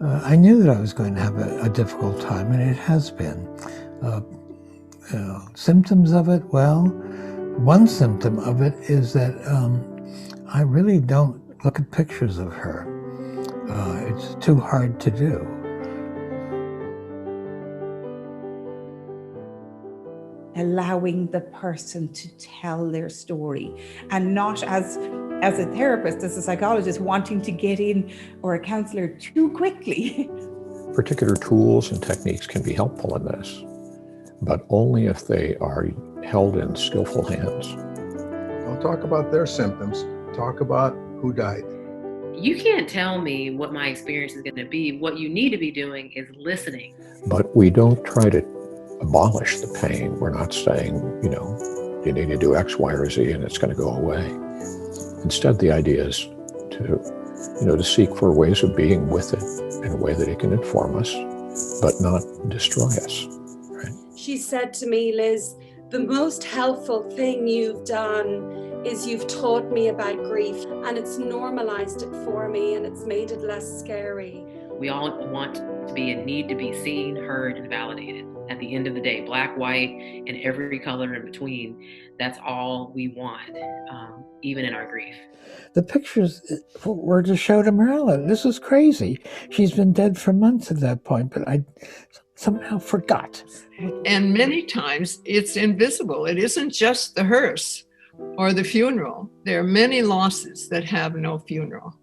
I knew that I was going to have a difficult time, and it has been. Symptoms of it, well, one symptom of it is that I really don't look at pictures of her. It's too hard to do. Allowing the person to tell their story, and not as a therapist, as a psychologist, wanting to get in, or a counselor, too quickly. Particular tools and techniques can be helpful in this, but only if they are held in skillful hands. Don't talk about their symptoms, talk about who died. You can't tell me what my experience is going to be. What you need to be doing is listening. But we don't try to abolish the pain. We're not saying, you need to do X, Y, or Z and it's going to go away. Instead, the idea is to seek for ways of being with it in a way that it can inform us, but not destroy us. Right? She said to me, Liz, the most helpful thing you've done is you've taught me about grief, and it's normalized it for me, and it's made it less scary. We all want to be and need to be seen, heard, and validated. At the end of the day, black, white, and every color in between, that's all we want, even in our grief. The pictures were to show to Marilyn. This is crazy. She's been dead for months at that point, but I somehow forgot. And many times it's invisible. It isn't just the hearse or the funeral. There are many losses that have no funeral.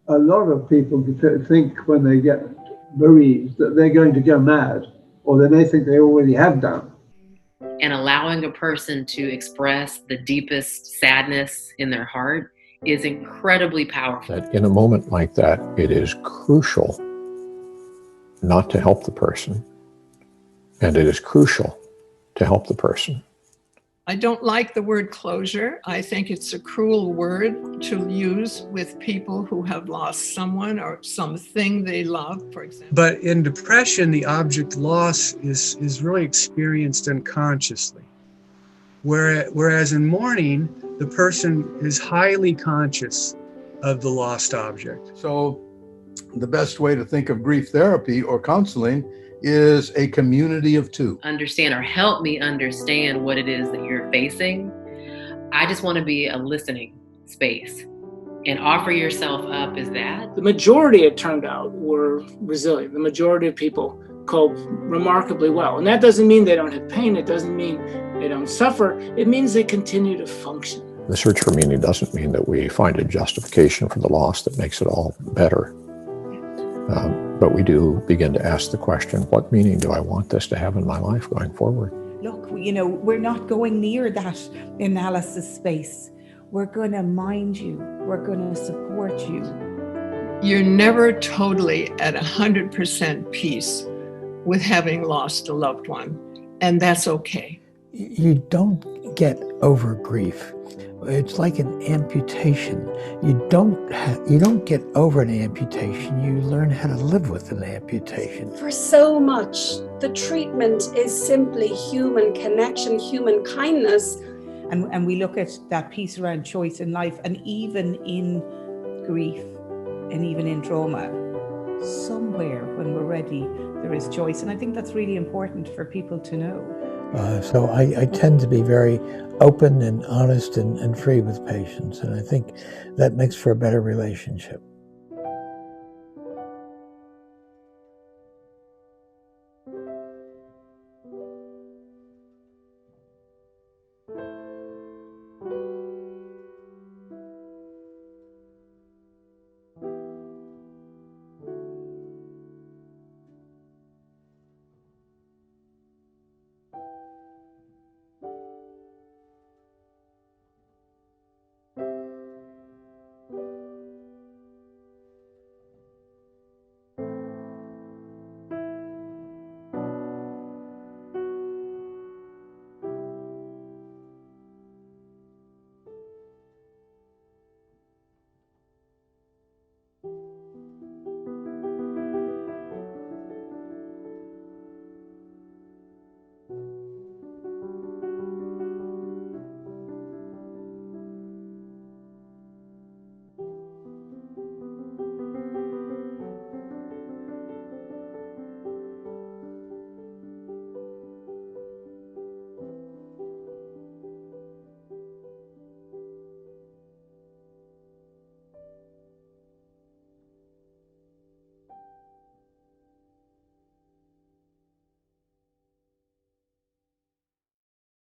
A lot of people think when they get bereaved that they're going to go mad, or they may think they already have done. And allowing a person to express the deepest sadness in their heart is incredibly powerful. That in a moment like that, it is crucial not to help the person, and it is crucial to help the person. I don't like the word closure. I think it's a cruel word to use with people who have lost someone or something they love, for example. But in depression, the object loss is really experienced unconsciously. Whereas in mourning, the person is highly conscious of the lost object. So the best way to think of grief therapy or counseling is a community of two. Understand, or help me understand what it is that you're facing. I just want to be a listening space, and offer yourself up as that. The majority, it turned out, were resilient. The majority of people cope remarkably well. And that doesn't mean they don't have pain. It doesn't mean they don't suffer. It means they continue to function. The search for meaning doesn't mean that we find a justification for the loss that makes it all better. But we do begin to ask the question, what meaning do I want this to have in my life going forward? Look, we're not going near that analysis space. We're going to mind you. We're going to support you. You're never totally at 100% peace with having lost a loved one, and that's okay. You don't get over grief. It's like an amputation. You don't get over an amputation. You learn how to live with an amputation. For so much, the treatment is simply human connection, human kindness. And we look at that piece around choice in life, and even in grief and even in trauma, somewhere when we're ready, there is choice. And I think that's really important for people to know. So I tend to be very open and honest and free with patients, and I think that makes for a better relationship.